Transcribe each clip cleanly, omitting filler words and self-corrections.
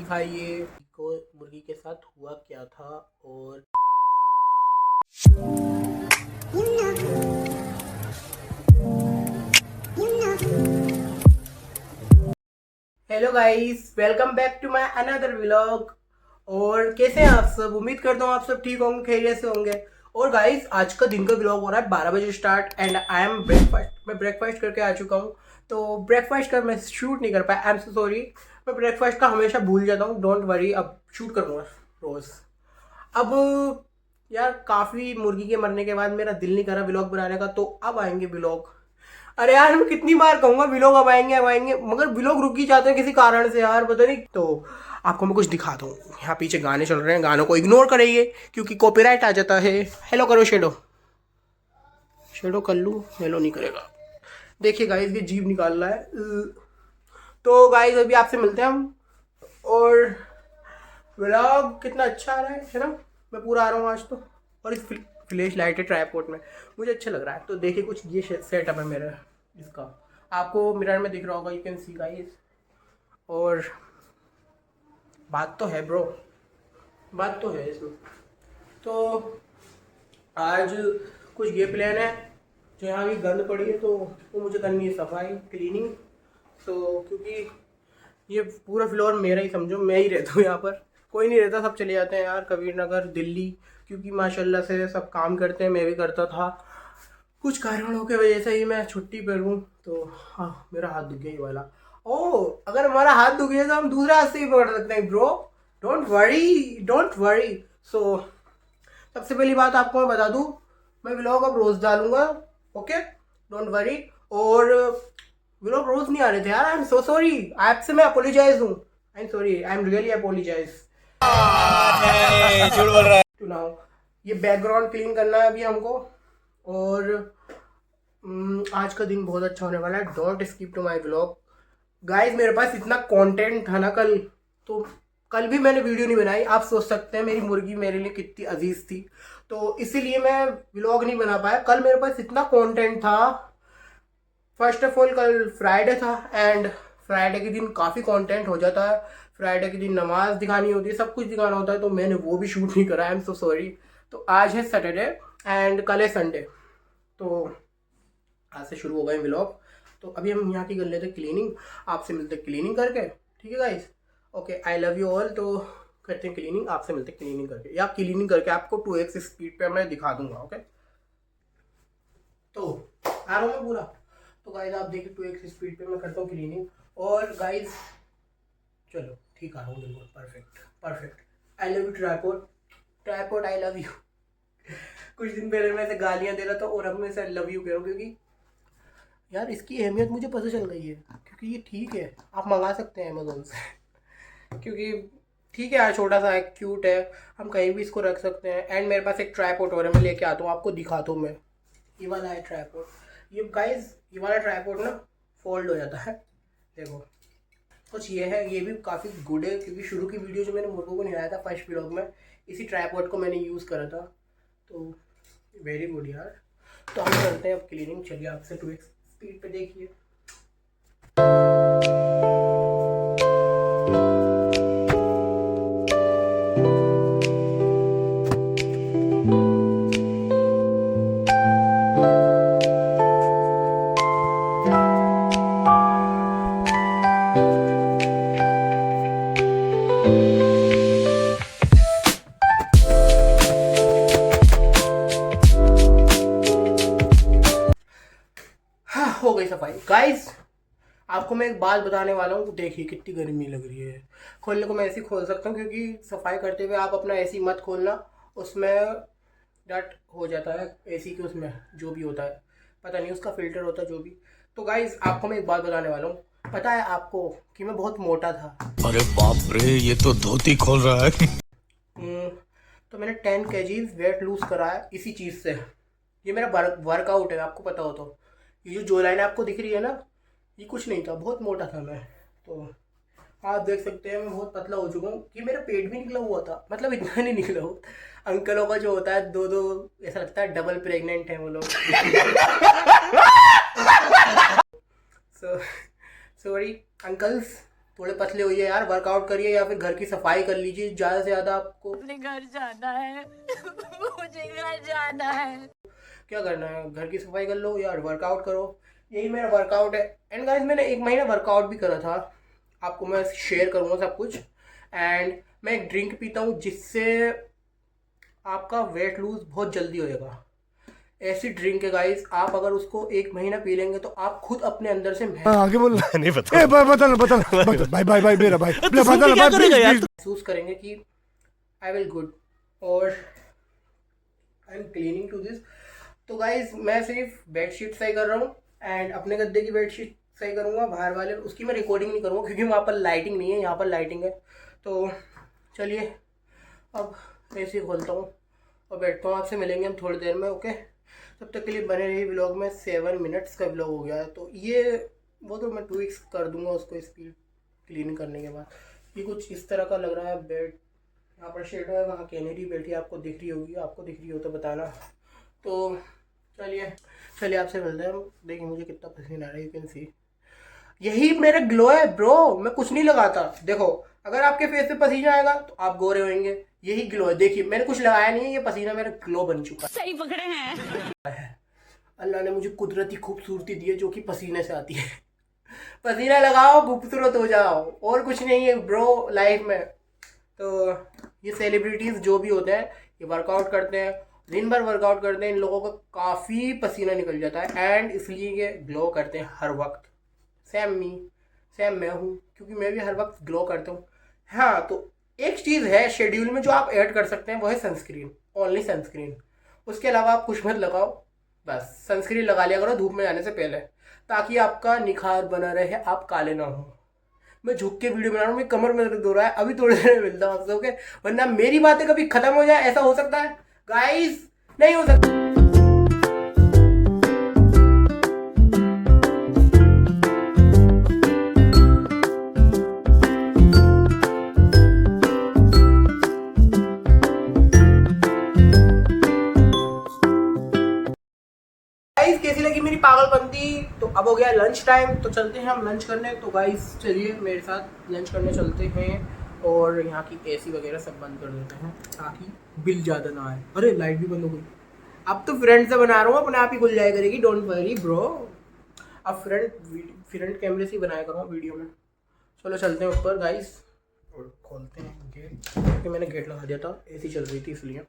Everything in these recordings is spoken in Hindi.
दिखाइए को मुर्गी के साथ हुआ क्या था। और hello guys, welcome back to my another vlog. और कैसे हैं आप सब? उम्मीद करता हूँ आप सब ठीक होंगे, खैरियत से होंगे। और गाइस, आज का दिन का व्लॉग हो रहा है 12 बजे start and I am breakfast. मैं ब्रेकफास्ट करके आ चुका हूँ। तो ब्रेकफास्ट कर मैं शूट नहीं कर पाया, आई एम सो सॉरी। मैं ब्रेकफास्ट का हमेशा भूल जाता हूँ, डोंट वरी, अब शूट करूँगा रोज़। अब यार, काफ़ी मुर्गी के मरने के बाद मेरा दिल नहीं करा व्लॉग बनाने का, तो अब आएंगे व्लॉग। अरे यार, मैं कितनी बार कहूंगा व्लॉग अब आएंगे, मगर व्लॉग रुक ही जाते हैं किसी कारण से यार, पता नहीं। तो आपको मैं कुछ दिखाता हूँ। यहाँ पीछे गाने चल रहे हैं, गानों को इग्नोर करिए क्योंकि कॉपीराइट आ जाता है। हेलो करो शेडो, शेडो कर लूँ, हेलो नहीं करेगा। देखिए गाइस, ये जीभ निकाल रहा है। तो गाइस, अभी आपसे मिलते हैं हम। और व्लॉग कितना अच्छा आ रहा है ना? मैं पूरा आ रहा हूँ आज तो। और इस फ्लैश लाइट है ट्राइपॉड में, मुझे अच्छा लग रहा है। तो देखिए, कुछ ये सेटअप है मेरा इसका, आपको मिरर में दिख रहा होगा, यू कैन सी गाइस। और बात तो है ब्रो, बात तो है इसमें। तो आज कुछ ये प्लान है। जो यहाँ की गंद पड़ी है तो वो मुझे करनी है सफाई, क्लीनिंग। तो क्योंकि ये पूरा फ्लोर मेरा ही समझो, मैं ही रहता हूँ यहाँ पर, कोई नहीं रहता, सब चले जाते हैं यार कबीर नगर, दिल्ली। क्योंकि माशाल्लाह से सब काम करते हैं, मैं भी करता था। कुछ कारणों की वजह से ही मैं छुट्टी पर हूँ। तो हाँ, मेरा हाथ दुख गया ये वाला। ओह, अगर हमारा हाथ दुख गया तो हम दूसरा हाथ से ही पकड़ सकते हैं bro, don't worry, don't worry. So सबसे पहली बात आपको मैं बता दूँ, मैं व्लॉग अब रोज़ डालूंगा, ओके, डोंट वरी। और व्लॉग रोज़ नहीं आ रहे थे यार, आई एम सो सॉरी, आपसे मैं अपोलोजाइज हूँ, I am sorry, I am really apologise. झूठ बोल रहा है टू नाउ। ये बैकग्राउंड क्लीन करना है अभी हमको। और आज का दिन बहुत अच्छा होने वाला है, don't skip to my vlog guys. मेरे पास इतना कंटेंट था ना कल, तो कल भी मैंने वीडियो नहीं बनाई। आप सोच सकते हैं मेरी मुर्गी मेरे लिए कितनी अजीज थी, तो इसीलिए मैं व्लॉग नहीं बना पाया। कल मेरे पास इतना कंटेंट था। फर्स्ट ऑफ ऑल, कल फ्राइडे था एंड फ्राइडे के दिन काफ़ी कंटेंट हो जाता है। फ्राइडे के दिन नमाज दिखानी होती है, सब कुछ दिखाना होता है, तो मैंने वो भी शूट नहीं करा, आई एम सो सॉरी। तो आज है सैटरडे एंड कल है संडे, तो आज से शुरू हो गए व्लॉग। तो अभी हम यहाँ की कर लेते क्लीनिंग, आपसे मिलते क्लीनिंग करके, ठीक है guys? Okay, I love you all. तो करते हैं क्लीनिंग, आपसे मिलते क्लीनिंग करके, या क्लीनिंग करके आपको 2x स्पीड पे मैं दिखा दूंगा, ओके? तो आ रहा हूँ मैं पूरा। तो गाइस, आप देखिए 2x स्पीड पे मैं करता हूँ क्लीनिंग। और गाइस, चलो ठीक, आ रहा हूँ, बिल्कुल perfect perfect. I love you tripod, tripod I love you. कुछ दिन पहले मैं ऐसे गालियाँ दे रहा था और अब मैं ऐसे लव यू कह रहा हूँ, क्योंकि यार इसकी अहमियत मुझे पता चल गई है। क्योंकि ये ठीक है, आप मंगा सकते हैं अमेजोन से। क्योंकि ठीक है यार, छोटा सा है, क्यूट है, हम कहीं भी इसको रख सकते हैं। एंड मेरे पास एक ट्राइपॉड और है, मैं लेके आता हूँ, आपको दिखाता हूँ मैं। ये वाला है ट्राइपॉड। ये गाइस, ये वाला ट्राइपॉड ना फोल्ड हो जाता है, देखो कुछ ये है। ये भी काफ़ी गुड है, क्योंकि शुरू की वीडियो जो मैंने मुर्गों को नहलाया था फर्स्ट व्लॉग में, इसी ट्राइपॉड को मैंने यूज़ करा था। तो वेरी गुड यार। तो हम करते हैं अब क्लीनिंग, चलिए आपसे 2x स्पीड पे देखिए। हाँ, हो गई सफाई गाइस। आपको मैं एक बात बताने वाला हूँ, देखिए कितनी गर्मी लग रही है। खोलने को मैं ऐसे ही खोल सकता हूँ, क्योंकि सफाई करते हुए आप अपना एसी मत खोलना, उसमें डट हो जाता है एसी के, उसमें जो भी होता है, पता नहीं उसका फिल्टर होता है जो भी। तो गाइस, आपको मैं एक बात बताने वाला हूँ। पता है आपको कि मैं बहुत मोटा था। अरे बाप रे, ये तो धोती खोल रहा है। तो मैंने 10 kgs वेट लूज करा है इसी चीज़ से। ये मेरा वर्कआउट है, आपको पता हो तो। ये जो लाइन आपको दिख रही है ना, ये कुछ नहीं था, बहुत मोटा था मैं। तो आप देख सकते हैं मैं बहुत पतला हो चुका हूँ, कि मेरा पेट भी निकला हुआ था, मतलब इतना नहीं निकला हो। अंकलों का जो होता है, दो दो, ऐसा लगता है डबल प्रेग्नेंट है वो लोग। सो सॉरी अंकल्स, थोड़े पतले होइए यार, वर्कआउट करिए या फिर घर की सफाई कर लीजिए ज़्यादा से ज़्यादा। आपको अपने घर जाना है। मुझे घर जाना है। क्या करना है, घर की सफाई कर लो या वर्कआउट करो, यही मेरा वर्कआउट है। एंड गाइस मैंने एक महीना वर्कआउट भी करा था, आपको मैं शेयर करूँगा सब कुछ। एंड मैं एक ड्रिंक पीता हूँ जिससे आपका वेट लूज बहुत जल्दी होएगा। ऐसी ड्रिंक है गाइस, आप अगर उसको एक महीना पी लेंगे तो आप खुद अपने अंदर से आगे बोल। नहीं पता। बता भाई भाई भाई मेरा भाई बता भाई प्लीज। महसूस करेंगे कि आई विल गुड और I am cleaning to this. तो गाइज मैं सिर्फ बेडशीट सही कर रहा हूँ एंड अपने गद्दे की बेडशीट सही करूँगा, बाहर वाले उसकी मैं रिकॉर्डिंग नहीं करूँगा क्योंकि वहाँ पर लाइटिंग नहीं है, यहाँ पर लाइटिंग है। तो चलिए अब ऐसे ही खोलता हूँ और बैठता हूँ, आपसे मिलेंगे हम थोड़ी देर में। ओके, तब तक के लिए बने रहिए व्लॉग में। 7 मिनट्स का व्लॉग हो गया है, तो ये वो तो मैं 2x कर दूंगा उसको स्पीड क्लीन करने के बाद। ये कुछ इस तरह का लग रहा है बेड, यहाँ पर शेड है, वहाँ कैनेरी बैठी आपको दिख रही होगी, आपको दिख रही हो तो बताना। तो चलिए आपसे मिलते हैं हम। देखिए मुझे कितना पसीना आ रहा है, यू कैन सी। यही मेरा ग्लो है ब्रो, मैं कुछ नहीं लगाता। देखो अगर आपके फेस पे पसीना आएगा तो आप गोरे होंगे, यही ग्लो है। देखिए मैंने कुछ लगाया नहीं है, ये पसीना मेरा ग्लो बन चुका है। सही पकड़े हैं। अल्लाह ने मुझे कुदरती खूबसूरती दी है जो कि पसीने से आती है। पसीना लगाओ खूबसूरत हो जाओ, और कुछ नहीं है ब्रो लाइफ में। तो ये सेलिब्रिटीज़ जो भी होते हैं ये वर्कआउट करते हैं, दिन भर वर्कआउट करते हैं, इन लोगों का काफ़ी पसीना निकल जाता है एंड इसलिए ये ग्लो करते हैं हर वक्त। सेम मैं हूँ क्योंकि मैं भी हर वक्त ग्लो करता हूँ। हाँ तो एक चीज़ है शेड्यूल में जो आप ऐड कर सकते हैं, वो है सनस्क्रीन, ओनली सनस्क्रीन। उसके अलावा आप कुछ मत लगाओ, बस सनस्क्रीन लगा लिया करो धूप में जाने से पहले, ताकि आपका निखार बना रहे, आप काले ना हो। मैं झुक के वीडियो बना रहा हूँ, मेरी कमर में दर्द हो रहा है, अभी थोड़ी देर में मिलता हूँ आपसे। ओके, वरना मेरी बातें कभी खत्म हो जाए ऐसा हो सकता है गाइस? नहीं हो सकता। गाइस कैसी लगी मेरी पागलपंती? तो अब हो गया लंच टाइम, तो चलते हैं हम लंच करने। तो गाइस चलिए मेरे साथ लंच करने चलते हैं और यहाँ की एसी वगैरह सब बंद कर देते हैं ताकि बिल ज़्यादा ना आए। अरे लाइट भी बंद हो गई। अब तो फ्रंट से बना रहा हूँ, अपने आप ही खुल जाया करेगी, डोंट वरी ब्रो। अब फ्रंट कैमरे से ही बनाया करूँगा वीडियो में। चलो चलते हैं ऊपर गाइस और खोलते हैं गेट, क्योंकि मैंने गेट लगा दिया था, एसी चल रही थी इसलिए,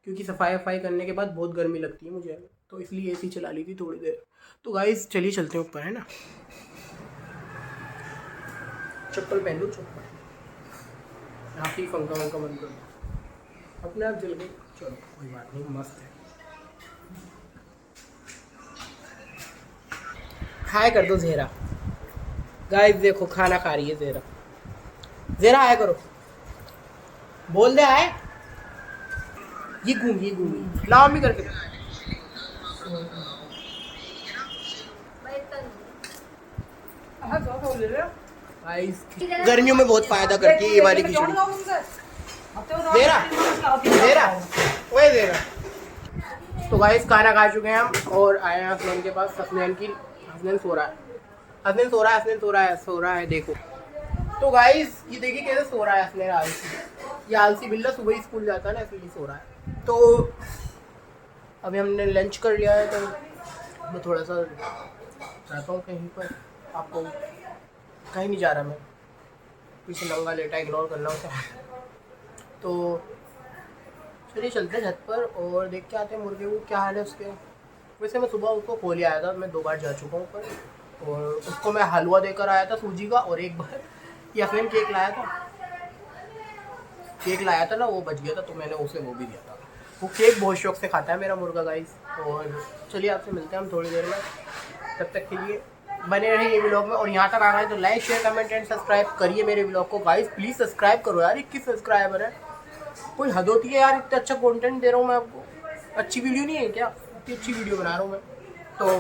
क्योंकि सफाई करने के बाद बहुत गर्मी लगती है मुझे, तो इसलिए एसी चला ली थी थोड़ी देर। तो गाइस चलिए चलते हैं ऊपर, है ना। चप्पल पहन लो, चप्पल यहाँ की पंखा वंखा बंद कर दो, अपने आप जल गई। चलो कोई बात नहीं, मस्त है। हाय कर दो ज़ेरा। गाइस देखो खाना खा रही है ज़ेरा। ज़ेरा हाय करो, बोल दे हाय। ये घूमी लाओ भी करके। गर्मियों में बहुत फायदा करती है ये वाली खिचड़ी। ज़ेरा ओए ज़ेरा। तो गाइस खाना खा चुके हैं हम और आए हैं हसनैन के पास। हसनैन सो रहा है देखो। तो गाइस ये देखिए कैसे सो रहा है हसनैन, आलसी। ये आलसी बिल्ला सुबह ही स्कूल जाता है ना, इसलिए सो रहा है। तो अभी हमने लंच कर लिया है, तो मैं थोड़ा सा जाता हूँ कहीं पर। आपको कहीं नहीं जा रहा मैं, पीछे नंगा लेटा इग्नोर करना उसे। तो चलिए चलते हैं छत पर और देख के आते हैं मुर्गे को क्या हाल है उसके। वैसे मैं सुबह उसको खोल आया था, मैं 2 बार जा चुका हूँ ऊपर, और उसको मैं हलवा देकर आया था सूजी का, और एक बार यकीन केक लाया था ना, वो बच गया था, तो मैंने उसे वो भी दिया था। वो केक बहुत शौक से खाता है मेरा मुर्गा गाइस। और चलिए आपसे मिलते हैं हम थोड़ी देर में, तब तक के लिए बने रहे ये व्लॉग में। और यहाँ तक आ गए तो like share comment and subscribe करिए मेरे व्लॉग को गाइस, प्लीज़ सब्सक्राइब करो यार। 21 सब्सक्राइबर है, कोई हद होती है यार, इतना अच्छा कंटेंट दे रहा हूँ मैं आपको। अच्छी वीडियो नहीं है क्या? इतनी अच्छी वीडियो बना रहा हूँ मैं। तो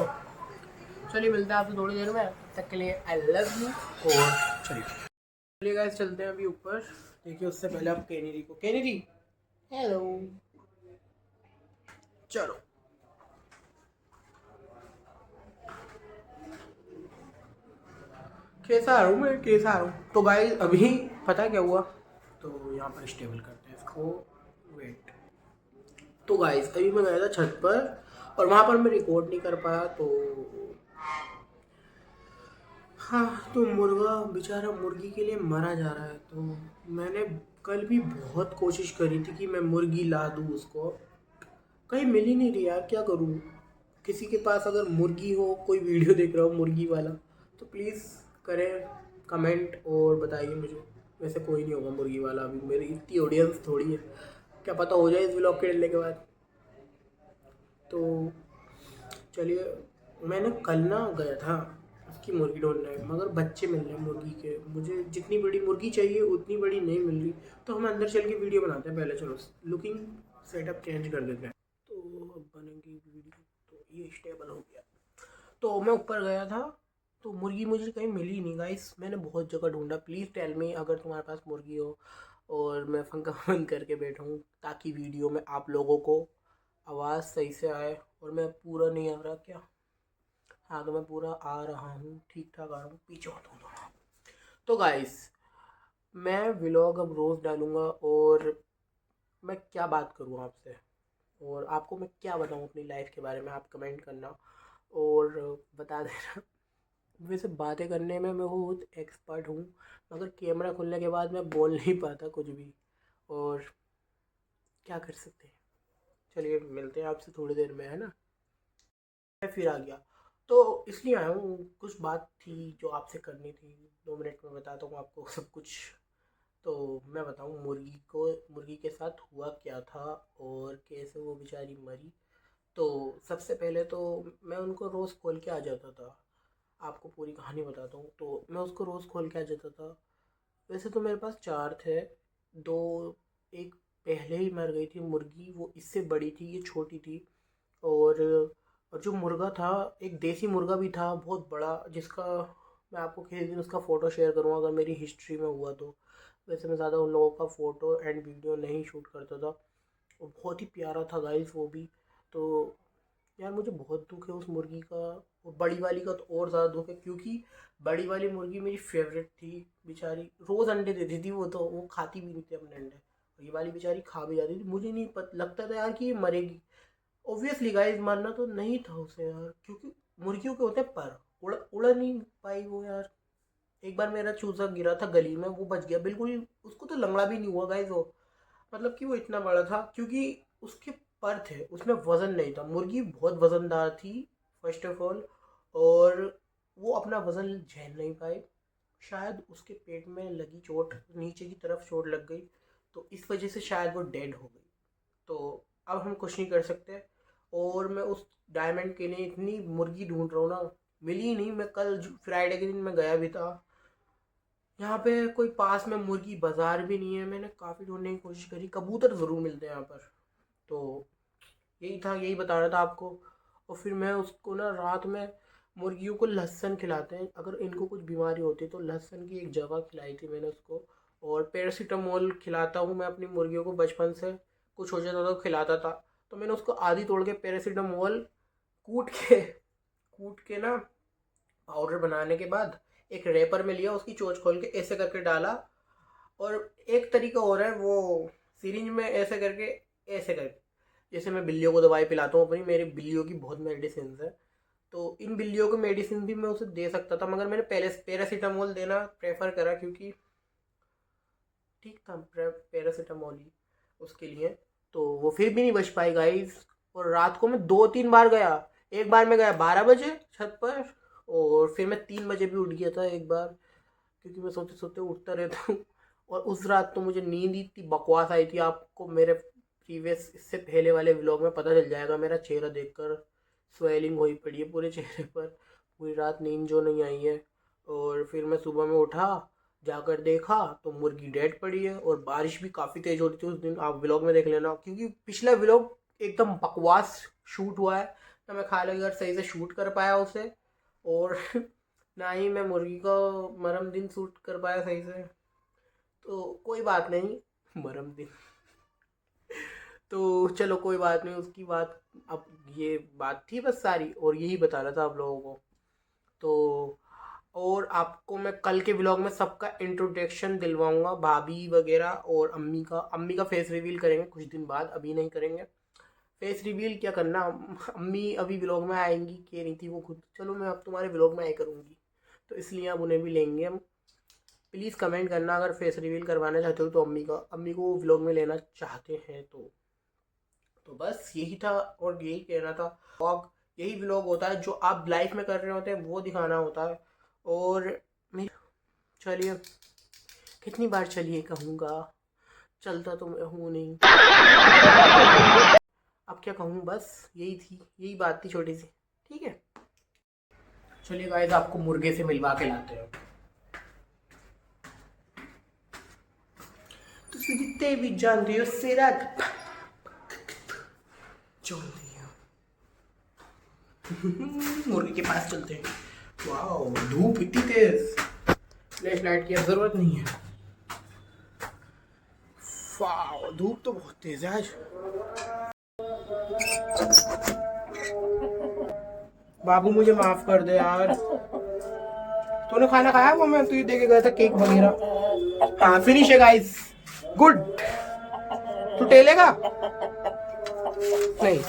चलिए मिलते हैं आपसे थोड़ी देर में, तब तक के लिए आई लव यू। और चलिए गाइस चलते हैं अभी ऊपर। देखिए उससे पहले आप कैनेरी हेलो, चलो। कैसा आ रहा हूँ मैं, कैसा आ रहा हूँ। तो गाइस अभी पता क्या हुआ, तो यहाँ पर स्टेबल करते हैं इसको, वेट। तो गाइस अभी मैं गया था छत पर और वहाँ पर मैं रिकॉर्ड नहीं कर पाया। तो हाँ, तो मुर्गा बेचारा मुर्गी के लिए मरा जा रहा है। तो मैंने कल भी बहुत कोशिश करी थी कि मैं मुर्गी ला दूँ उसको, कहीं मिल ही नहीं रही यार, क्या करूँ। किसी के पास अगर मुर्गी हो, कोई वीडियो देख रहा हो मुर्गी वाला, तो प्लीज़ करें कमेंट और बताइए मुझे। वैसे कोई नहीं होगा मुर्गी वाला, अभी मेरी इतनी ऑडियंस थोड़ी है, क्या पता हो जाए इस व्लॉग के डलने के बाद। तो चलिए, मैंने कल ना गया था उसकी मुर्गी ढूंढने, मगर बच्चे मिल रहे हैं मुर्गी के, मुझे जितनी बड़ी मुर्गी चाहिए उतनी बड़ी नहीं मिल रही। तो हम अंदर चल के वीडियो बनाते हैं पहले, चलो लुकिंग सेटअप चेंज कर देते हैं। तो अब बनेगी वीडियो, तो ये स्टेबल हो गया। तो मैं ऊपर गया था, तो मुर्गी मुझे कहीं मिली नहीं गाइस, मैंने बहुत जगह ढूंढा। प्लीज़ टेल मी अगर तुम्हारे पास मुर्गी हो और मैं पंखा बंद करके बैठूँ, ताकि वीडियो में आप लोगों को आवाज़ सही से आए। और मैं पूरा नहीं आ रहा क्या? हाँ, तो मैं पूरा आ रहा हूँ, ठीक ठाक आ रहा हूँ, पीछे होता हूँ थोड़ा। तो गाइस मैं व्लॉग अब रोज़ डालूँगा, और मैं क्या बात करूँ आपसे, और आपको मैं क्या बताऊँ अपनी लाइफ के बारे में, आप कमेंट करना और बता देना। वैसे बातें करने में मैं बहुत एक्सपर्ट हूँ, मगर कैमरा खुलने के बाद मैं बोल नहीं पाता कुछ भी, और क्या कर सकते हैं। चलिए मिलते हैं आपसे थोड़ी देर में, है ना। मैं फिर आ गया, तो इसलिए आया हूँ, कुछ बात थी जो आपसे करनी थी। 2 मिनट में बताता हूँ आपको सब कुछ। तो मैं बताऊँ मुर्गी के साथ हुआ क्या था और कैसे वो बेचारी मरी। तो सबसे पहले तो मैं उनको रोज़ खोल के आ जाता था, आपको पूरी कहानी बताता हूँ। तो मैं उसको रोज़ खोल के आ जाता था। वैसे तो मेरे पास 4 थे, 2 एक पहले ही मर गई थी मुर्गी, वो इससे बड़ी थी, ये छोटी थी। और जो मुर्गा था, एक देसी मुर्गा भी था बहुत बड़ा, जिसका मैं आपको किसी दिन उसका फ़ोटो शेयर करूँगा अगर मेरी हिस्ट्री में हुआ तो। वैसे मैं ज़्यादा उन लोगों का फ़ोटो एंड वीडियो नहीं शूट करता था। वो बहुत ही प्यारा था गाइस वो भी। तो यार मुझे बहुत दुख है उस मुर्गी का, और बड़ी वाली का तो और ज़्यादा दुख है, क्योंकि बड़ी वाली मुर्गी मेरी फेवरेट थी। बेचारी रोज़ अंडे देती थी, वो खाती भी नहीं थी अपने अंडे, और ये वाली बेचारी खा भी जाती थी। मुझे नहीं लगता था यार कि ये मरेगी। ऑब्वियसली गाइस मरना तो नहीं था उसे यार, क्योंकि मुर्गियों के होते हैं पर, उड़ नहीं पाई वो यार। एक बार मेरा चूजा गिरा था गली में, वो बच गया बिल्कुल, उसको तो लंगड़ा भी नहीं हुआ गाइस वो। मतलब कि वो इतना बड़ा था क्योंकि उसके पर थे, उसमें वज़न नहीं था। मुर्गी बहुत वज़नदार थी फर्स्ट ऑफ ऑल, और वो अपना वज़न झेल नहीं पाई। शायद उसके पेट में लगी चोट, नीचे की तरफ चोट लग गई, तो इस वजह से शायद वो डेड हो गई। तो अब हम कुछ नहीं कर सकते। और मैं उस डायमंड के लिए इतनी मुर्गी ढूंढ रहा हूँ ना, मिली ही नहीं। मैं कल फ्राइडे के दिन मैं गया भी था, यहाँ पे कोई पास में मुर्गी बाज़ार भी नहीं है। मैंने काफ़ी ढूंढने की कोशिश करी, कबूतर ज़रूर मिलते हैं यहाँ पर। तो यही था, यही बता रहा था आपको। और फिर मैं उसको ना रात में, मुर्गियों को लहसुन खिलाते हैं, अगर इनको कुछ बीमारी होती है तो लहसुन की एक जगह खिलाई थी मैंने उसको। और पैरासीटामोल खिलाता हूँ मैं अपनी मुर्गियों को बचपन से, कुछ हो जाता तो खिलाता था। तो मैंने उसको आधी तोड़ के पैरासीटामोल कूट के ना पाउडर बनाने के बाद एक रैपर में लिया, उसकी चोंच खोल के ऐसे करके डाला। और एक तरीका और है, वो सिरिंज में ऐसे करके, ऐसे करके, जैसे मैं बिल्लियों को दवाई पिलाता हूँ अपनी, मेरी बिल्लियों की बहुत मेडिसिन है। तो इन बिल्लियों को मेडिसिन भी मैं उसे दे सकता था, मगर मैंने पहले पैरासीटामोल देना प्रेफर करा, क्योंकि ठीक था पैरासीटामोल ही उसके लिए। तो वो फिर भी नहीं बच पाई गाइस। और रात को मैं 2-3 बार गया। एक बार मैं गया 12 बजे छत पर, और फिर मैं 3 बजे भी उठ गया था एक बार, क्योंकि मैं सोते सोते उठता रहता हूँ। और उस रात तो मुझे नींद इतनी बकवास आई थी, आपको मेरे प्रीवियस इससे पहले वाले व्लॉग में पता चल जाएगा। मेरा चेहरा देखकर स्वेलिंग हुई पड़ी है पूरे चेहरे पर, पूरी रात नींद जो नहीं आई है। और फिर मैं सुबह में उठा, जाकर देखा तो मुर्गी डेड पड़ी है, और बारिश भी काफ़ी तेज़ हो रही थी उस दिन। आप व्लॉग में देख लेना, क्योंकि पिछला व्लॉग एकदम बकवास शूट हुआ है, ना मैं खाली अगर सही से शूट कर पाया उसे, और ना ही मैं मुर्गी का मरम दिन शूट कर पाया सही से। तो कोई बात नहीं, मरम दिन तो चलो कोई बात नहीं, उसकी बात। अब ये बात थी बस सारी, और यही बताना था आप लोगों को। तो और आपको मैं कल के व्लॉग में सबका इंट्रोडक्शन दिलवाऊंगा, भाभी वगैरह और अम्मी का फेस रिवील करेंगे कुछ दिन बाद, अभी नहीं करेंगे। फेस रिवील क्या करना, अम्मी अभी व्लॉग में आएंगी, कह रही थी वो खुद, चलो मैं अब तुम्हारे व्लॉग में आया करूँगी, तो इसलिए अब उन्हें भी लेंगे हम। प्लीज़ कमेंट करना अगर फेस रिवील करवाना चाहते हो तो अम्मी को व्लॉग में लेना चाहते हैं तो बस यही था और यही कहना था। व्लॉग यही व्लॉग होता है, जो आप लाइफ में कर रहे होते हैं वो दिखाना होता है। और चलिए, कितनी बार चलिए कहूँगा, चलता तो मैं हूँ नहीं, अब क्या कहूँ, बस यही बात थी छोटी सी, ठीक है। चलिए गाइस, आपको मुर्गे से मिलवा के लाते हैं। तो जितने भी जानते हो सेरा मुर्गे के पास चलते हैं। वाओ, धूप इतनी तेज, फ्लैश लाइट की जरूरत नहीं है। वाओ, धूप तो बहुत तेज है आज। बाबू मुझे माफ कर दे यार, तूने खाना खाया वो मैं तुझे दे के गया था, केक वगैरह। हाँ, फिनिश है गाइस, गुड। तू टेलेगा नहीं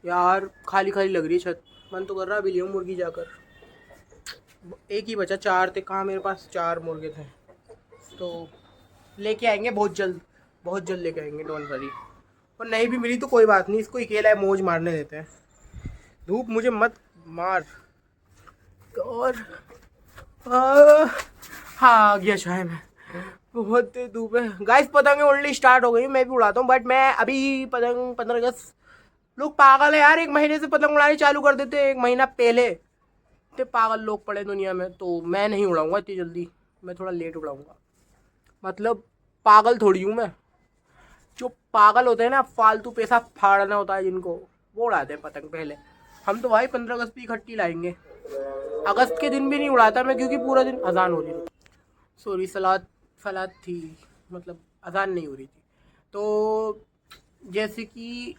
यार, खाली खाली लग रही है छत, मन तो कर रहा है अभी ले मुर्गी जाकर। एक ही बचा, 4 थे, कहाँ मेरे पास 4 मुर्गे थे, तो लेके आएंगे बहुत जल्द लेके आएंगे, डोंट वरी। और नहीं भी मिली तो कोई बात नहीं, इसको अकेला है, मौज मारने देते हैं। धूप मुझे मत मार। और हाँ, आ गया चाय में, बहुत तेज धूप है गाइस। पतंगें उड़नी स्टार्ट हो गई, मैं भी उड़ाता हूँ, बट मैं अभी पतंग 15 अगस्त, लोग पागल है यार, 1 महीने से पतंग उड़ानी चालू कर देते हैं, 1 महीना पहले। इतने पागल लोग पड़े दुनिया में, तो मैं नहीं उड़ाऊंगा इतनी जल्दी, मैं थोड़ा लेट उड़ाऊंगा। मतलब पागल थोड़ी हूँ मैं, जो पागल होते हैं ना, फालतू पैसा फाड़ना होता है जिनको, वो उड़ाते हैं पतंग पहले। हम तो भाई 15 अगस्त भी इकट्ठी लाएंगे, अगस्त के दिन भी नहीं उड़ाता मैं, क्योंकि पूरा दिन अजान हो रही थी, सॉरी सलात थी, मतलब अजान नहीं हो रही थी। तो जैसे कि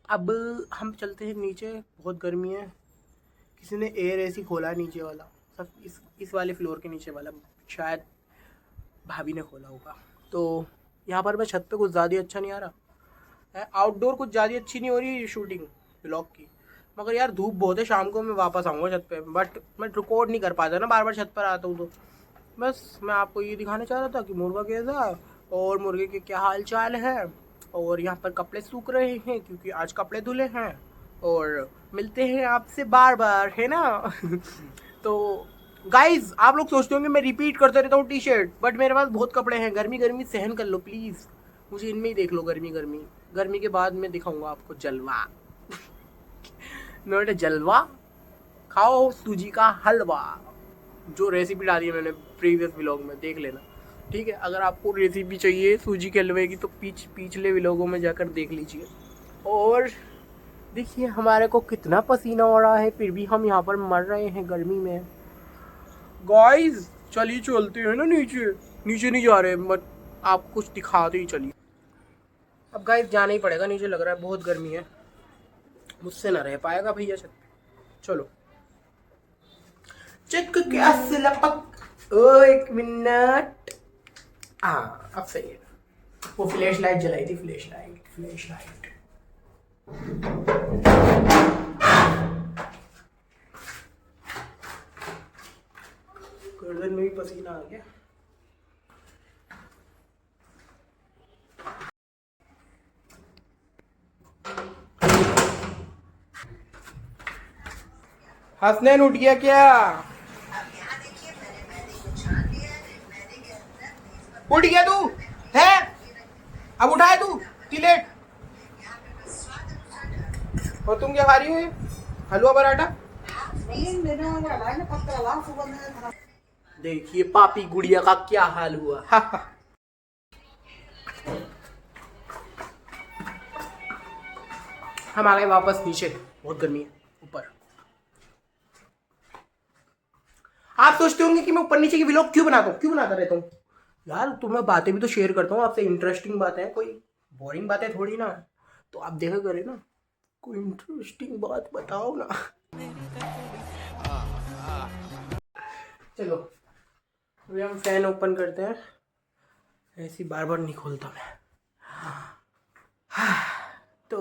अब हम चलते हैं नीचे, बहुत गर्मी है, किसी ने एयर एसी खोला है नीचे वाला, सब इस वाले फ्लोर के नीचे वाला, शायद भाभी ने खोला होगा। तो यहाँ पर मैं छत पे कुछ ज़्यादा अच्छा नहीं आ रहा है, आउटडोर कुछ ज़्यादा अच्छी नहीं हो रही शूटिंग ब्लॉग की, मगर यार धूप बहुत है, शाम को मैं वापस आऊँगा छत पे, बट मैं रिकॉर्ड नहीं कर पाता ना, बार बार छत पर आता हूँ। तो बस मैं आपको ये दिखाना चाह रहा था कि मुर्गा कैसा और मुर्गे के क्या हाल चाल है। और यहाँ पर कपड़े सूख रहे हैं क्योंकि आज कपड़े धुले हैं, और मिलते हैं आपसे बार बार, है ना। तो गाइज, आप लोग सोचते होंगे मैं रिपीट करते रहता हूँ टी शर्ट, बट मेरे पास बहुत कपड़े हैं। गर्मी सहन कर लो प्लीज़, मुझे इनमें ही देख लो। गर्मी के बाद मैं दिखाऊंगा आपको जलवा। नोट जलवा, खाओ सूजी का हलवा, जो रेसिपी डाली है मैंने प्रीवियस व्लॉग में, देख लेना, ठीक है। अगर आपको रेसिपी चाहिए सूजी के हलवे की तो पिछले व्लॉगों में जाकर देख लीजिए। और देखिए हमारे को कितना पसीना हो रहा है, फिर भी हम यहाँ पर मर रहे हैं गर्मी में। गाइस चलिए चलते हैं ना नीचे नहीं जा रहे, बट आप कुछ दिखाते ही चलिए। अब गाइस जाना ही पड़ेगा नीचे, लग रहा है बहुत गर्मी है, मुझसे ना रह पाएगा भैया छत पे। चलो चेक क्या लपक, ओ 1 मिनट, हाँ अब सही है। वो फ्लैश लाइट जलाई थी, फ्लैश लाइट। गर्दन में भी पसीना आ गया। हसनैन उठ गया क्या? उठ गया तू है? अब उठाए तू लेट। और तुम क्या खा रही हो? हलवा पराठा। देखिए पापी गुड़िया का क्या हाल हुआ। हम आ गए वापस नीचे, बहुत गर्मी है ऊपर। आप सोचते होंगे कि मैं ऊपर नीचे की व्लॉग क्यों बनाता रहता हूँ यार। तो मैं बातें भी तो शेयर करता हूँ आपसे, इंटरेस्टिंग बातें, कोई बोरिंग बातें थोड़ी ना। तो आप देखा करें ना, कोई इंटरेस्टिंग बात बताओ ना। चलो अभी हम फैन ओपन करते हैं। ऐसी बार बार नहीं खोलता मैं। तो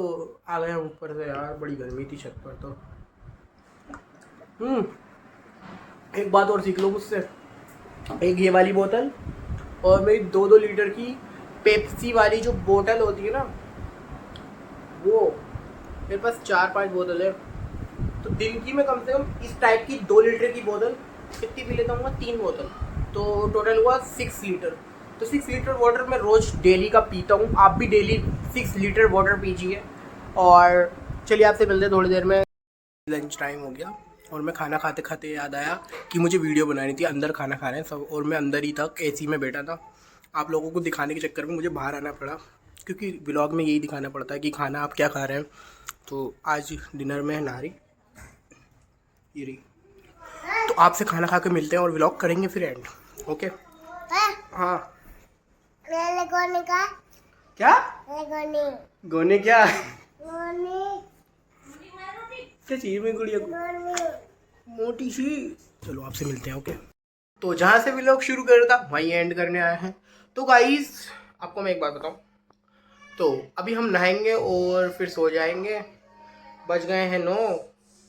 आ गए हम ऊपर से यार, बड़ी गर्मी थी छत पर। तो एक बात और सीख लो मुझसे, एक ये वाली बोतल और मेरी 2-2 लीटर की पेप्सी वाली जो बोतल होती है ना, वो मेरे पास 4-5 बोतल है। तो दिन की मैं कम से कम इस टाइप की 2 लीटर की बोतल कितनी पी लेता हूँ? 3 बोतल, तो टोटल हुआ 6 लीटर। तो 6 लीटर वाटर मैं रोज़ डेली का पीता हूँ। आप भी डेली 6 लीटर वाटर पीजिए। और चलिए आपसे मिलते हैं थोड़ी देर में। लंच टाइम हो गया और मैं खाना खाते खाते याद आया कि मुझे वीडियो बनानी थी। अंदर खाना खा रहे हैं सब और मैं अंदर ही था, एसी में बैठा था। आप लोगों को दिखाने के चक्कर में मुझे बाहर आना पड़ा, क्योंकि व्लॉग में यही दिखाना पड़ता है कि खाना आप क्या खा रहे हैं। तो आज डिनर में है नारी, ये रही। तो आपसे खाना खा के मिलते हैं और व्लॉग करेंगे फिर एंड। ओके हाँ। गोने का क्या गोने गोने क्या गोने क्या चाहिए मेरी गुड़िया को? गोने मोटी सी। चलो आपसे मिलते हैं। ओके तो जहाँ से व्लॉग शुरू कर था वहीं एंड करने आए हैं। तो गाइस आपको मैं एक बात बताऊँ, तो अभी हम नहाएंगे और फिर सो जाएंगे। बज गए हैं 9।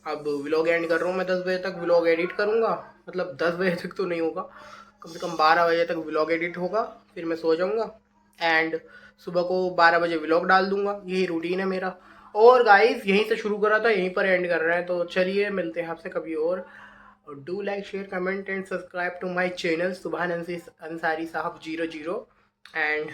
अब व्लॉग एंड कर रहा हूँ मैं। 10 बजे तक व्लॉग एडिट करूँगा, मतलब 10 बजे तक तो नहीं होगा, कम से कम 12 बजे तक व्लॉग एडिट होगा। फिर मैं सो जाऊँगा एंड सुबह को 12 बजे व्लॉग डाल दूँगा। यही रूटीन है मेरा। और गाइस यहीं से शुरू करा था, यहीं पर एंड कर रहे हैं। तो चलिए मिलते हैं आपसे कभी और do like share comment and subscribe to my channel Subhan Ansari साहब 00। एंड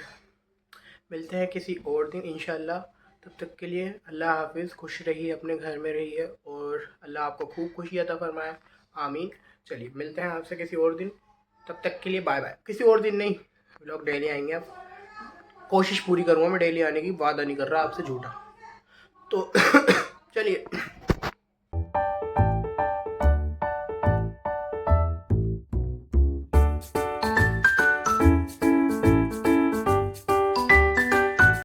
मिलते हैं किसी और दिन इंशाल्लाह। तब तक के लिए अल्लाह हाफिज़। खुश रहिए, अपने घर में रहिए और अल्लाह आपको खूब खुशी अता फरमाए। आमीन। चलिए मिलते हैं आपसे किसी और दिन। तब तक के लिए बाय बाय। किसी और दिन नहीं, व्लॉग डेली आएंगे। अब कोशिश पूरी करूँगा मैं डेली आने की, वादा नहीं कर रहा आपसे झूठा। तो